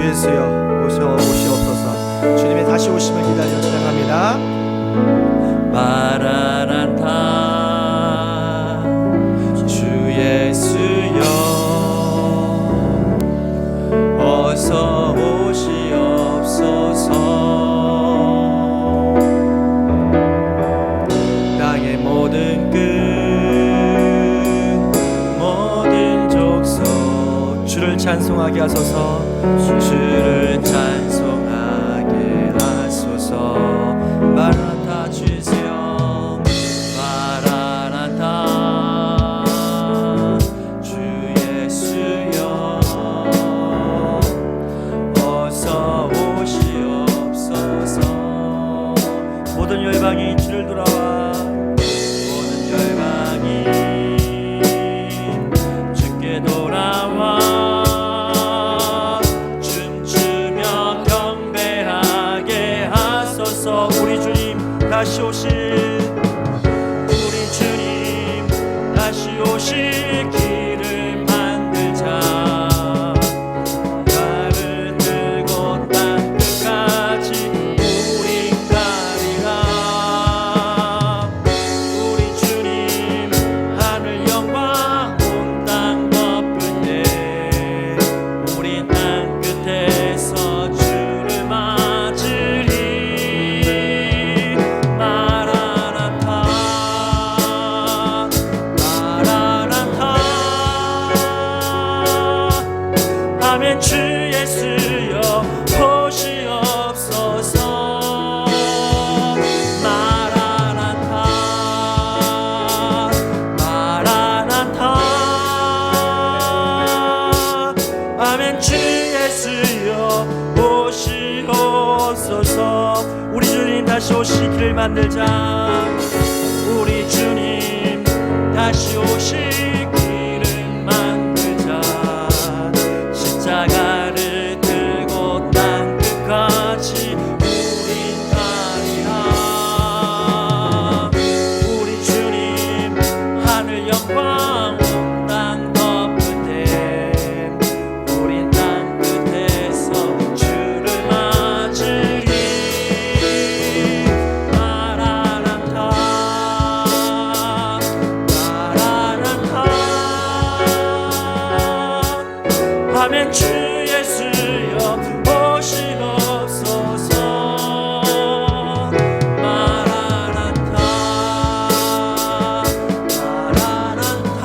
예수여 오시옵소서. 주님의 다시 오심을 기다려 찬양합니다. 마라나타 주 예수여 어서 오시옵소서. 땅의 모든 끝 모든 족속 주를 찬송하게 하소서. 주를 찬송하게 하소서. 마라나타 주세요. 마라나타 주 예수여 어서 오시옵소서. 모든 열방이 주를 돌아와 모든 열방이 주께 돌아와 춤추며 경배하게 하소서. 우리 주님 다시 오실 우리 주님 다시 오실 길을 만들자. 나를 들고 땅 끝까지 우리 가리라. 우리 주님 하늘 영광 온 땅 덮을 때 우리 땅 끝에서 주를 맞으리. 마라나타 마라나타 아멘. 주 예수여 오시옵소서. 마라나타 마라나타 아멘. 주 예수여 오시옵소서. 우리 주님 다시 오실 길을 만들자. 우리 주님 다시 오실 길을 만들자. 십자가를 들고 땅 끝까지 우리 가리라. 우리 주님 하늘 영광 온 땅 덮을 때 우리 땅 끝에서 주를 맞으리. 마라나타 마라나타 아멘. 주 예수여 오시옵소서. 마라나타 마라나타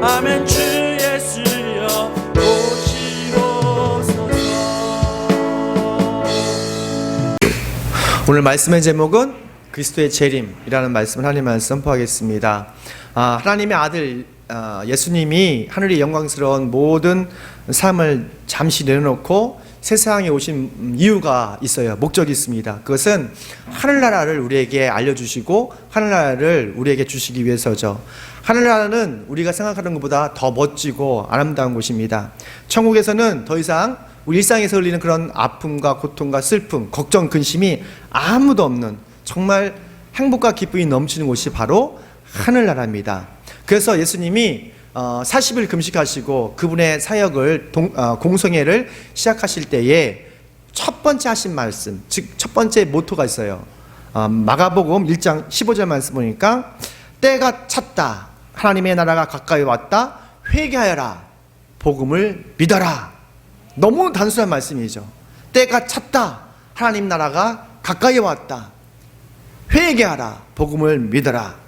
아멘. 주 예수여 오시옵소서. 오늘 말씀의 제목은 그리스도의 재림이라는 말씀을 하나님 말씀 선포하겠습니다. 하나님의 아들 예수님이 하늘의 영광스러운 모든 삶을 잠시 내려놓고 세상에 오신 이유가 있어요. 목적이 있습니다. 그것은 하늘나라를 우리에게 알려주시고 하늘나라를 우리에게 주시기 위해서죠. 하늘나라는 우리가 생각하는 것보다 더 멋지고 아름다운 곳입니다. 천국에서는 더 이상 우리 일상에서 흘리는 그런 아픔과 고통과 슬픔, 걱정, 근심이 아무도 없는 정말 행복과 기쁨이 넘치는 곳이 바로 하늘나라입니다. 그래서 예수님이 40일 금식하시고 그분의 사역을 공성회를 시작하실 때에 첫 번째 하신 말씀, 즉 첫 번째 모토가 있어요. 마가복음 1장 15절 말씀 보니까 때가 찼다, 하나님의 나라가 가까이 왔다, 회개하여라, 복음을 믿어라. 너무 단순한 말씀이죠. 때가 찼다, 하나님 나라가 가까이 왔다, 회개하라, 복음을 믿어라.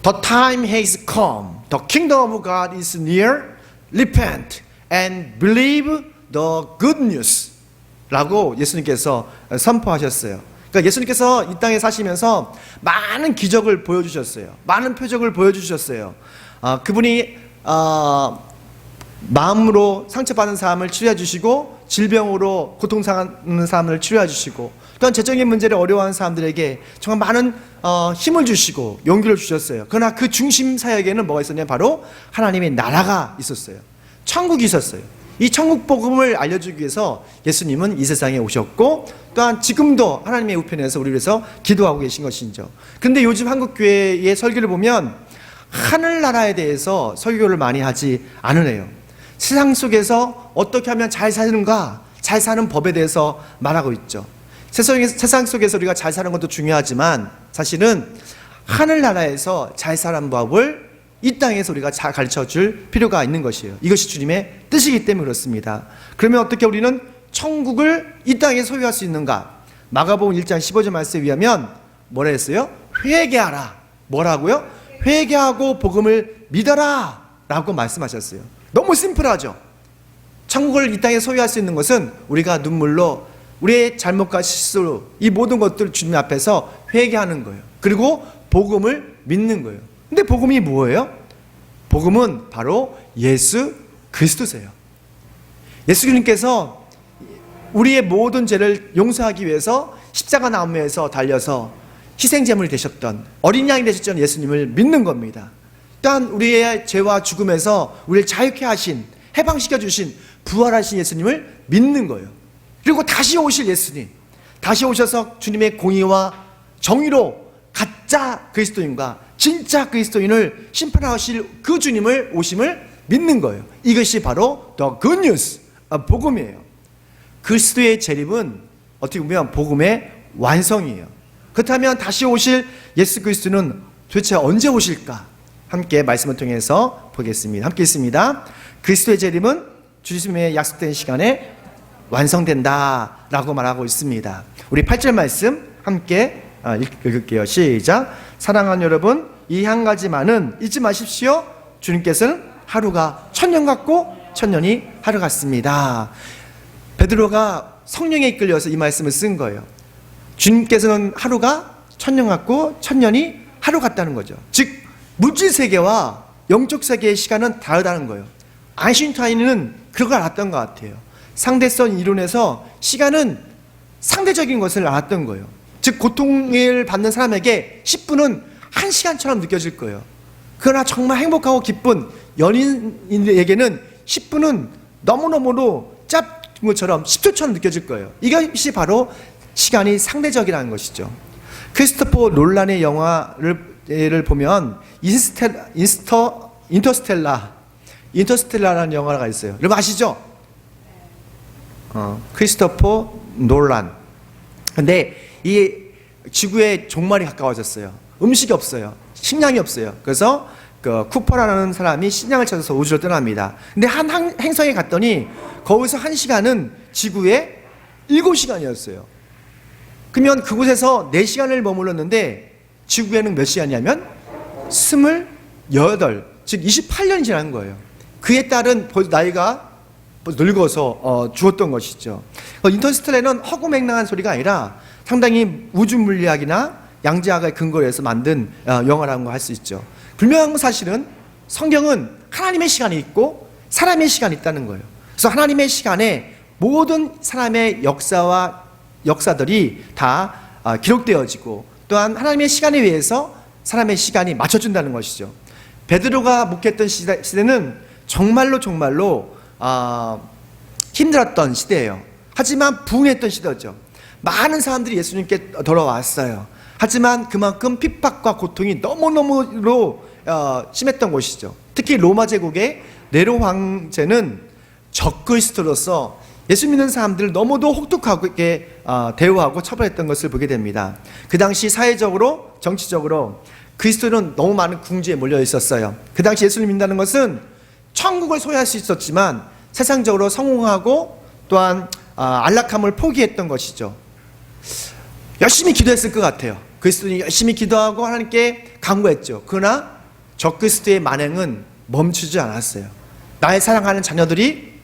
The time has come, the kingdom of God is near, repent and believe the good news 라고 예수님께서 선포하셨어요. 그러니까 예수님께서 이 땅에 사시면서 많은 기적을 보여주셨어요. 많은 표적을 보여주셨어요. 그분이 마음으로 상처받은 사람을 치료해 주시고, 질병으로 고통당하는 사람을 치료해 주시고, 또한 재정의 문제를 어려워하는 사람들에게 정말 많은 힘을 주시고 용기를 주셨어요. 그러나 그 중심 사역에는 뭐가 있었냐면 바로 하나님의 나라가 있었어요. 천국이 있었어요. 이 천국 복음을 알려주기 위해서 예수님은 이 세상에 오셨고, 또한 지금도 하나님의 우편에서 우리 위해서 기도하고 계신 것이죠. 그런데 요즘 한국교회의 설교를 보면 하늘나라에 대해서 설교를 많이 하지 않으네요. 세상 속에서 어떻게 하면 잘 사는가, 잘 사는 법에 대해서 말하고 있죠. 세상 속에서 우리가 잘 사는 것도 중요하지만 사실은 하늘나라에서 잘 사는 법을 이 땅에서 우리가 잘 가르쳐 줄 필요가 있는 것이에요. 이것이 주님의 뜻이기 때문에 그렇습니다. 그러면 어떻게 우리는 천국을 이 땅에 소유할 수 있는가? 마가복음 1장 15절 말씀에 의하면 뭐라 했어요? 회개하라. 뭐라고요? 회개하고 복음을 믿어라 라고 말씀하셨어요. 너무 심플하죠. 천국을 이 땅에 소유할 수 있는 것은 우리가 눈물로 우리의 잘못과 실수로 이 모든 것들을 주님 앞에서 회개하는 거예요. 그리고 복음을 믿는 거예요. 근데 복음이 뭐예요? 복음은 바로 예수 그리스도세요. 예수님께서 우리의 모든 죄를 용서하기 위해서 십자가 나무에서 달려서 희생제물이 되셨던 어린 양이 되셨던 예수님을 믿는 겁니다. 또한 우리의 죄와 죽음에서 우리를 자유케 하신, 해방시켜 주신, 부활하신 예수님을 믿는 거예요. 그리고 다시 오실 예수님, 다시 오셔서 주님의 공의와 정의로 가짜 그리스도인과 진짜 그리스도인을 심판하실 그 주님을 오심을 믿는 거예요. 이것이 바로 The Good News, 복음이에요. 그리스도의 재림은 어떻게 보면 복음의 완성이에요. 그렇다면 다시 오실 예수 그리스도는 도대체 언제 오실까? 함께 말씀을 통해서 보겠습니다. 함께 있습니다. 그리스도의 재림은 주님의 약속된 시간에 완성된다 라고 말하고 있습니다. 우리 8절 말씀 함께 읽을게요. 시작. 사랑하는 여러분, 이 한 가지만은 잊지 마십시오. 주님께서는 하루가 천년 같고 천년이 하루 같습니다. 베드로가 성령에 이끌려서 이 말씀을 쓴 거예요. 주님께서는 하루가 천년 같고 천년이 하루 같다는 거죠. 즉 물질 세계와 영적 세계의 시간은 다르다는 거예요. 아인슈타인은 그걸 알았던 것 같아요. 상대성 이론에서 시간은 상대적인 것을 알았던 거예요. 즉 고통을 받는 사람에게 10분은 1시간처럼 느껴질 거예요. 그러나 정말 행복하고 기쁜 연인에게는 10분은 너무너무도 짧은 것처럼 10초처럼 느껴질 거예요. 이것이 바로 시간이 상대적이라는 것이죠. 크리스토퍼 놀란의 영화를 보면 인터스텔라라는 영화가 있어요. 여러분 아시죠? 크리스토퍼 놀란. 근데 이 지구의 종말이 가까워졌어요. 음식이 없어요. 식량이 없어요. 그래서 그 쿠퍼라는 사람이 식량을 찾아서 우주로 떠납니다. 근데 한 행성에 갔더니 거기서 1시간은 지구의 7시간이었어요. 그러면 그곳에서 4시간을 머물렀는데 지구에는 몇 시간이냐면 28, 즉 28년이 지난 거예요. 그에 따른 나이가 늙어서 죽었던 것이죠. 인터스텔라는 허구맹랑한 소리가 아니라 상당히 우주 물리학이나 양자학의 근거로 해서 만든 영화라는 걸 할 수 있죠. 분명한 사실은 성경은 하나님의 시간이 있고 사람의 시간이 있다는 거예요. 그래서 하나님의 시간에 모든 사람의 역사들이 다 기록되어지고 또한 하나님의 시간에 의해서 사람의 시간이 맞춰준다는 것이죠. 베드로가 목회했던 시대는 정말로 힘들었던 시대예요. 하지만 부흥했던 시대죠. 많은 사람들이 예수님께 돌아왔어요. 하지만 그만큼 핍박과 고통이 너무너무로 심했던 곳이죠. 특히 로마 제국의 네로 황제는 적그리스도로서 예수 믿는 사람들을 너무도 혹독하게 대우하고 처벌했던 것을 보게 됩니다. 그 당시 사회적으로 정치적으로 그리스도는 너무 많은 궁지에 몰려 있었어요. 그 당시 예수를 믿는다는 것은 천국을 소유할 수 있었지만 세상적으로 성공하고 또한 안락함을 포기했던 것이죠. 열심히 기도했을 것 같아요. 그리스도인이 열심히 기도하고 하나님께 간구했죠. 그러나 적그리스도의 만행은 멈추지 않았어요. 나의 사랑하는 자녀들이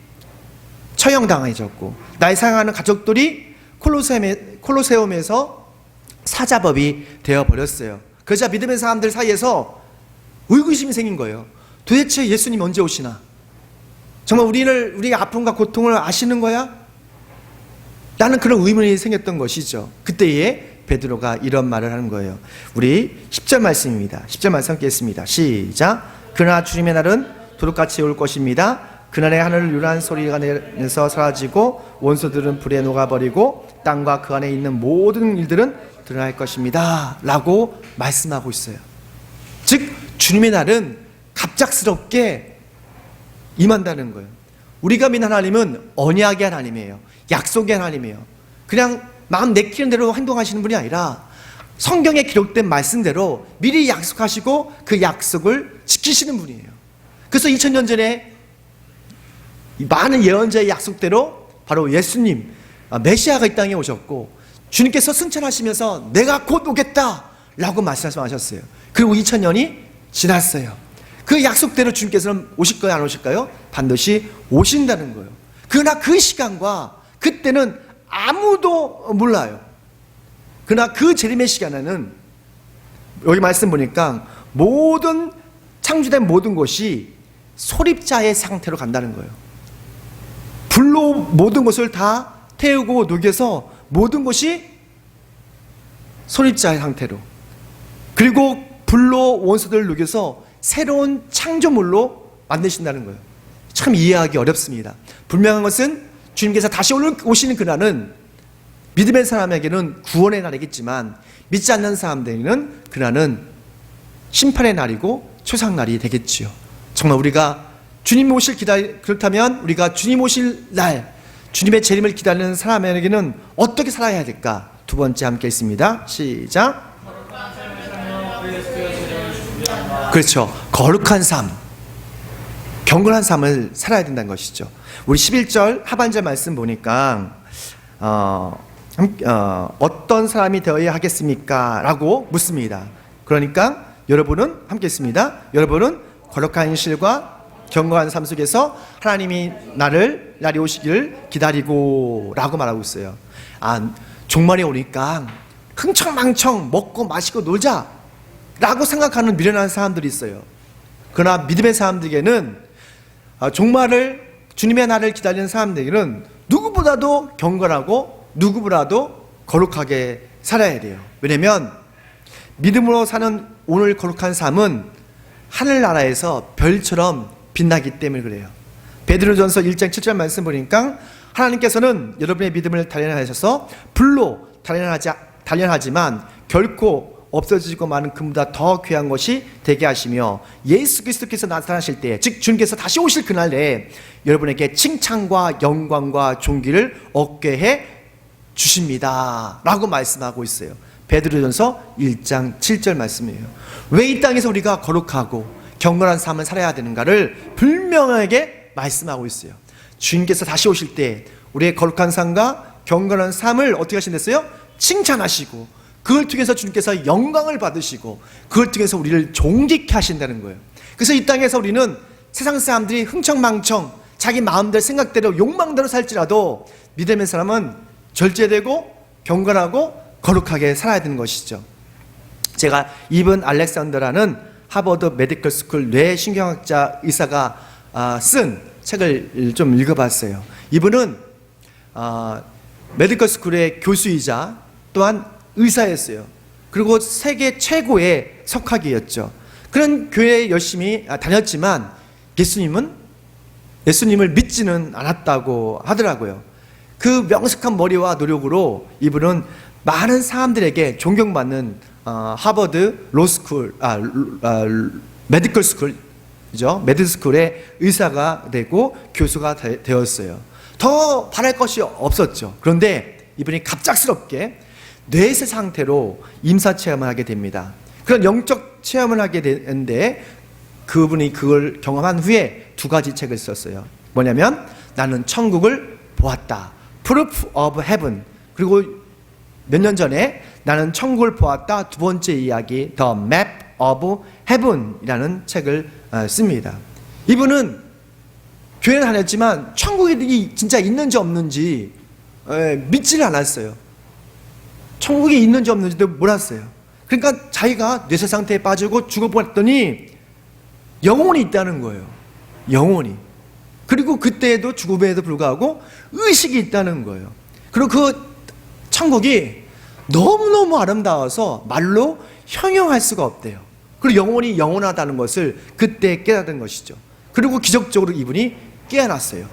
처형당해졌고 나의 사랑하는 가족들이 콜로세움에서 사자법이 되어버렸어요. 그러자 믿음의 사람들 사이에서 의구심이 생긴 거예요. 도대체 예수님 언제 오시나? 정말 우리의 아픔과 고통을 아시는 거야? 라는 그런 의문이 생겼던 것이죠. 그때에 베드로가 이런 말을 하는 거예요. 우리 10절 말씀입니다. 10절 말씀 함께 했습니다. 시작. 그러나 주님의 날은 도둑같이 올 것입니다. 그날에 하늘을 유라한 소리가 내서 사라지고 원소들은 불에 녹아버리고 땅과 그 안에 있는 모든 일들은 드러날 것입니다. 라고 말씀하고 있어요. 즉 주님의 날은 갑작스럽게 임한다는 거예요. 우리가 믿는 하나님은 언약의 하나님이에요. 약속의 하나님이에요. 그냥 마음 내키는 대로 행동하시는 분이 아니라 성경에 기록된 말씀대로 미리 약속하시고 그 약속을 지키시는 분이에요. 그래서 2000년 전에 많은 예언자의 약속대로 바로 예수님 메시아가 이 땅에 오셨고 주님께서 승천하시면서 내가 곧 오겠다 라고 말씀하셨어요. 그리고 2000년이 지났어요. 그 약속대로 주님께서는 오실까요, 안 오실까요? 반드시 오신다는 거예요. 그러나 그 시간과 그때는 아무도 몰라요. 그러나 그 재림의 시간에는 여기 말씀 보니까 모든 창조된 모든 것이 소립자의 상태로 간다는 거예요. 불로 모든 것을 다 태우고 녹여서 모든 것이 소립자의 상태로, 그리고 불로 원소들을 녹여서 새로운 창조물로 만드신다는 거예요. 참 이해하기 어렵습니다. 분명한 것은 주님께서 다시 오시는 그날은 믿음의 사람에게는 구원의 날이겠지만 믿지 않는 사람들에게는 그날은 심판의 날이고 초상날이 되겠지요. 정말 우리가 주님 오실 그렇다면 우리가 주님 오실 날 주님의 재림을 기다리는 사람에게는 어떻게 살아야 될까? 두 번째 함께 있습니다. 시작. 그렇죠. 거룩한 삶, 경건한 삶을 살아야 된다는 것이죠. 우리 11절 하반절 말씀 보니까 어떤 사람이 되어야 하겠습니까? 라고 묻습니다. 그러니까 여러분은 함께 있습니다. 여러분은 거룩한 실과 경건한 삶 속에서 하나님이 날이 오시기를 기다리고 라고 말하고 있어요. 종말이 오니까 흥청망청 먹고 마시고 놀자 라고 생각하는 미련한 사람들이 있어요. 그러나 믿음의 사람들에게는 종말을, 주님의 날을 기다리는 사람들에게는 누구보다도 경건하고 누구보다도 거룩하게 살아야 돼요. 왜냐하면 믿음으로 사는 오늘 거룩한 삶은 하늘나라에서 별처럼 빛나기 때문에 그래요. 베드로전서 1장 7절 말씀 보니까 하나님께서는 여러분의 믿음을 단련하셔서 불로 단련하지만 결코 없어지고 마는 금보다 더 귀한 것이 되게 하시며 예수 그리스도께서 나타나실 때, 즉 주님께서 다시 오실 그날에 여러분에게 칭찬과 영광과 존귀를 얻게 해 주십니다 라고 말씀하고 있어요. 베드로전서 1장 7절 말씀이에요. 왜 이 땅에서 우리가 거룩하고 경건한 삶을 살아야 되는가를 분명하게 말씀하고 있어요. 주님께서 다시 오실 때 우리의 거룩한 삶과 경건한 삶을 어떻게 하신댔어요? 칭찬하시고 그걸 통해서 주님께서 영광을 받으시고 그걸 통해서 우리를 존귀케 하신다는 거예요. 그래서 이 땅에서 우리는 세상 사람들이 흥청망청 자기 마음대로 생각대로 욕망대로 살지라도 믿음의 사람은 절제되고 경건하고 거룩하게 살아야 되는 것이죠. 제가 이븐 알렉산더라는 하버드 메디컬 스쿨 뇌신경학자 의사가 쓴 책을 좀 읽어봤어요. 이분은 메디컬 스쿨의 교수이자 또한 의사였어요. 그리고 세계 최고의 석학이었죠. 그런 교회에 열심히 다녔지만 예수님을 믿지는 않았다고 하더라고요. 그 명석한 머리와 노력으로 이분은 많은 사람들에게 존경받는 하버드 로스쿨, 메디컬 스쿨이죠. 메디스쿨의 의사가 되고 교수가 되었어요. 더 바랄 것이 없었죠. 그런데 이분이 갑작스럽게 뇌세 상태로 임사체험을 하게 됩니다. 그런 영적 체험을 하게 되는데 그분이 그걸 경험한 후에 두 가지 책을 썼어요. 뭐냐면 나는 천국을 보았다, Proof of Heaven. 그리고 몇 년 전에 나는 천국을 보았다, 두 번째 이야기 The Map of Heaven 이라는 책을 씁니다. 이분은 교회는 다녔지만 천국이 진짜 있는지 없는지 믿지를 않았어요. 천국이 있는지 없는지도 몰랐어요. 그러니까 자기가 뇌세 상태에 빠지고 죽어버렸더니 영혼이 있다는 거예요. 영혼이. 그리고 그때에도 죽음에도 불구하고 의식이 있다는 거예요. 그리고 그 천국이 너무너무 아름다워서 말로 형용할 수가 없대요. 그리고 영혼이 영원하다는 것을 그때 깨닫은 것이죠. 그리고 기적적으로 이분이 깨어났어요.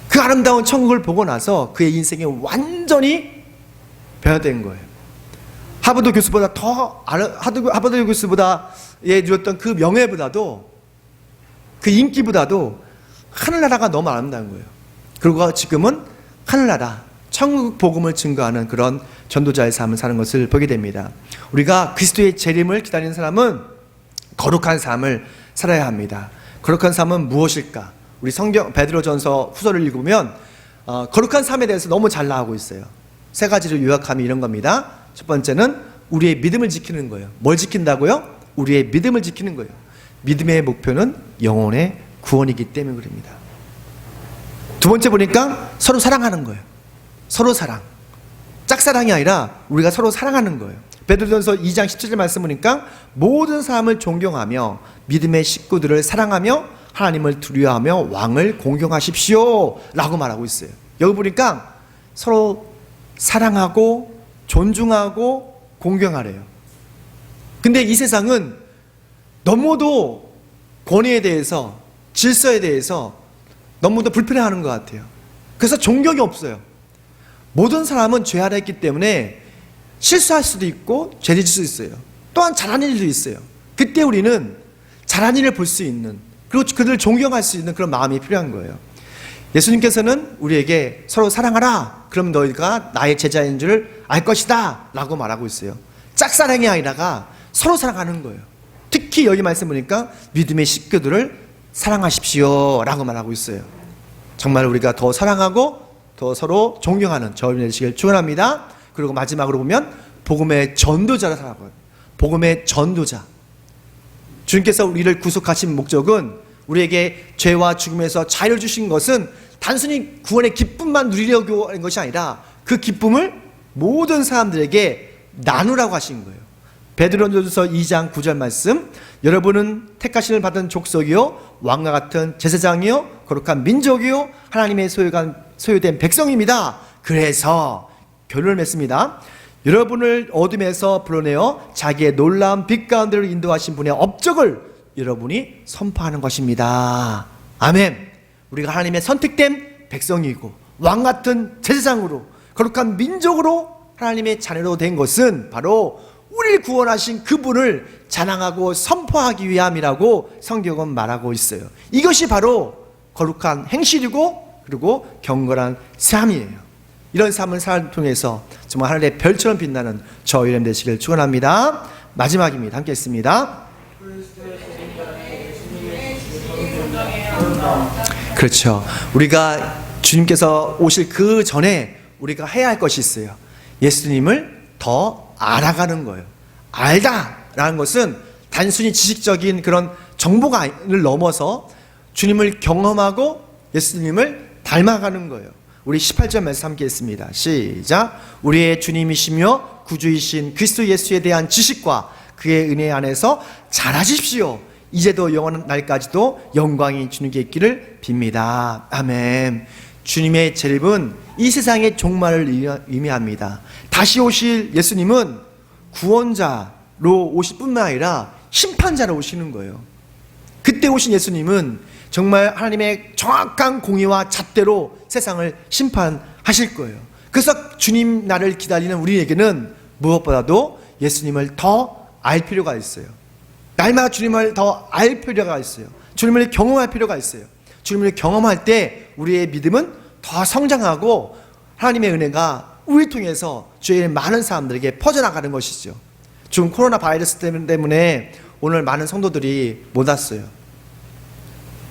그 아름다운 천국을 보고 나서 그의 인생이 완전히 변화된 거예요. 하버드 교수보다 하버드 교수보다에 누렸던 그 명예보다도 그 인기보다도 하늘나라가 너무 아름다운 거예요. 그리고 지금은 하늘나라, 천국 복음을 증거하는 그런 전도자의 삶을 사는 것을 보게 됩니다. 우리가 그리스도의 재림을 기다리는 사람은 거룩한 삶을 살아야 합니다. 거룩한 삶은 무엇일까? 우리 성경 베드로전서 후서를 읽으면 거룩한 삶에 대해서 너무 잘 나오고 있어요. 세 가지를 요약하면 이런 겁니다. 첫 번째는 우리의 믿음을 지키는 거예요. 뭘 지킨다고요? 우리의 믿음을 지키는 거예요. 믿음의 목표는 영혼의 구원이기 때문에 그럽니다. 두 번째 보니까 서로 사랑하는 거예요. 서로 사랑. 짝사랑이 아니라 우리가 서로 사랑하는 거예요. 베드로전서 2장 17절 말씀 보니까 모든 사람을 존경하며 믿음의 식구들을 사랑하며 하나님을 두려워하며 왕을 공경하십시오 라고 말하고 있어요. 여기 보니까 서로 사랑하고 존중하고 공경하래요. 근데 이 세상은 너무도 권위에 대해서, 질서에 대해서 너무도 불편해하는 것 같아요. 그래서 존경이 없어요. 모든 사람은 죄 아래 있기 때문에 실수할 수도 있고 죄질 수 있어요. 또한 잘하는 일도 있어요. 그때 우리는 잘하는 일을 볼 수 있는, 그리고 그들을 존경할 수 있는 그런 마음이 필요한 거예요. 예수님께서는 우리에게 서로 사랑하라, 그럼 너희가 나의 제자인 줄 알 것이다 라고 말하고 있어요. 짝사랑이 아니라가 서로 사랑하는 거예요. 특히 여기 말씀 보니까 믿음의 식구들을 사랑하십시오 라고 말하고 있어요. 정말 우리가 더 사랑하고 더 서로 존경하는 저희들 되시길 축원합니다. 그리고 마지막으로 보면 복음의 전도자라 생각하고요. 복음의 전도자. 주님께서 우리를 구속하신 목적은 우리에게 죄와 죽음에서 자유를 주신 것은 단순히 구원의 기쁨만 누리려고 하는 것이 아니라 그 기쁨을 모든 사람들에게 나누라고 하신 거예요. 베드로전서 2장 9절 말씀, 여러분은 택하심을 받은 족속이요 왕과 같은 제사장이요 거룩한 민족이요 하나님의 소유된 백성입니다. 그래서 결론을 맺습니다. 여러분을 어둠에서 불러내어 자기의 놀라운 빛 가운데로 인도하신 분의 업적을 여러분이 선포하는 것입니다. 아멘. 우리가 하나님의 선택된 백성이고 왕 같은 제사장으로 거룩한 민족으로 하나님의 자녀로 된 것은 바로 우리를 구원하신 그분을 자랑하고 선포하기 위함이라고 성경은 말하고 있어요. 이것이 바로 거룩한 행실이고 그리고 경건한 삶이에요. 이런 삶을 통해서 정말 하늘의 별처럼 빛나는 저 이름 되시길 축원합니다. 마지막입니다. 함께 했습니다. 그렇죠. 우리가 주님께서 오실 그 전에 우리가 해야 할 것이 있어요. 예수님을 더 알아가는 거예요. 알다라는 것은 단순히 지식적인 그런 정보를 넘어서 주님을 경험하고 예수님을 닮아가는 거예요. 우리 18절 말씀 함께 했습니다. 시작. 우리의 주님이시며 구주이신 그리스도 예수에 대한 지식과 그의 은혜 안에서 자라십시오. 이제도 영원한 날까지도 영광이 주님께 있기를 빕니다. 아멘. 주님의 재림은 이 세상의 종말을 의미합니다. 다시 오실 예수님은 구원자로 오실 뿐만 아니라 심판자로 오시는 거예요. 그때 오신 예수님은 정말 하나님의 정확한 공의와 잣대로 세상을 심판하실 거예요. 그래서 주님 날을 기다리는 우리에게는 무엇보다도 예수님을 더 알 필요가 있어요. 날마다 주님을 더 알 필요가 있어요. 주님을 경험할 필요가 있어요. 주님을 경험할 때 우리의 믿음은 더 성장하고 하나님의 은혜가 우리 통해서 주의 많은 사람들에게 퍼져나가는 것이죠. 지금 코로나 바이러스 때문에 오늘 많은 성도들이 못 왔어요.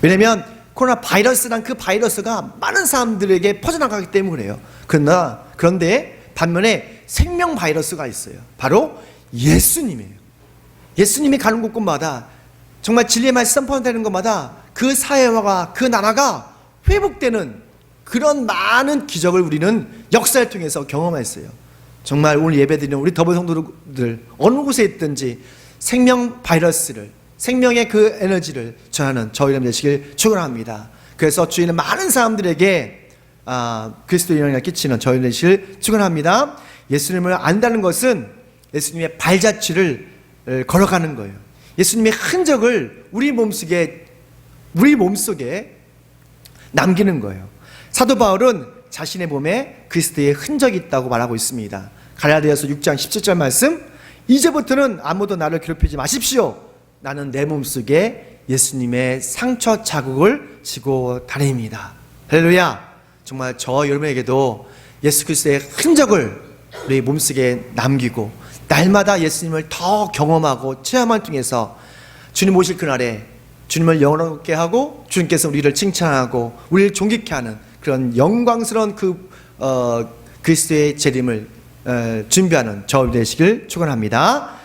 왜냐하면 코로나 바이러스란 그 바이러스가 많은 사람들에게 퍼져나가기 때문이에요. 그런데 반면에 생명 바이러스가 있어요. 바로 예수님이에요. 예수님이 가는 곳곳마다 정말 진리의 말씀 선포되는 곳마다 그 사회화가 그 나라가 회복되는 그런 많은 기적을 우리는 역사를 통해서 경험했어요. 정말 오늘 예배드리는 우리 더블 성도들 어느 곳에 있든지 생명 바이러스를, 생명의 그 에너지를 전하는 저 이름 되시길 축원합니다. 그래서 주인은 많은 사람들에게 그리스도의 영향을 끼치는 저 이름 되시길 축원합니다. 예수님을 안다는 것은 예수님의 발자취를 걸어가는 거예요. 예수님의 흔적을 우리 몸속에 남기는 거예요. 사도 바울은 자신의 몸에 그리스도의 흔적이 있다고 말하고 있습니다. 갈라디아서 6장 17절 말씀, 이제부터는 아무도 나를 괴롭히지 마십시오. 나는 내 몸속에 예수님의 상처 자국을 지고 다닙니다. 할렐루야. 정말 저 여러분에게도 예수 그리스도의 흔적을 우리 몸속에 남기고 날마다 예수님을 더 경험하고 체험을 통해서 주님 오실 그날에 주님을 영원하게 하고 주님께서 우리를 칭찬하고 우리를 존귀케 하는 그런 영광스러운 그리스도의 재림을 준비하는 저희 되시길 축원합니다.